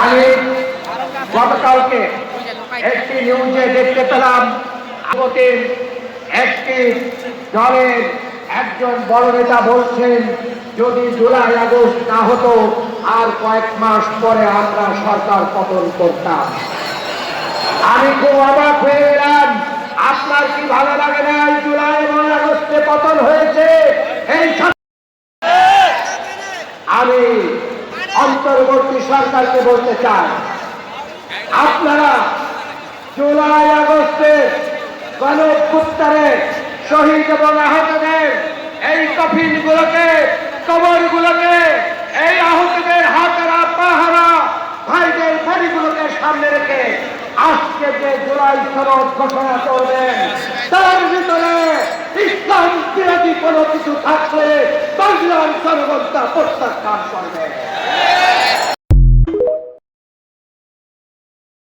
আমি গতকালকে একটি নিউজে দেখতে পেলাম আমাদের একটি দলের একজন বড় নেতা বলছেন যদি জুলাই আগস্ট না হতো আর কয়েক মাস পরে আমরা সরকার পতন করতাম। আমি খুব অবাক হয়ে গেলাম। আপনার কি ভালো লাগে না জুলাই এবং আগস্টে পতন হয়েছে? এই আমি অন্তর্বর্তী সরকারকে বলতে চাই, আপনারা জুলাই আগস্টে গণঅভ্যুত্থানে শহীদ এবং আহতদের এই কফিনগুলোকে, কবরগুলোকে, এই আহতদের হাতেরা পাহারা ভাইদের বাড়িগুলোকে সামনে রেখে আজকে যে জুলাই সনদ ঘোষণা করবেন তার ভিতরে ইসলাম বিরোধী কোনো কিছু থাকলে বাংলার জনগণ তা প্রত্যাখ্যান করবে।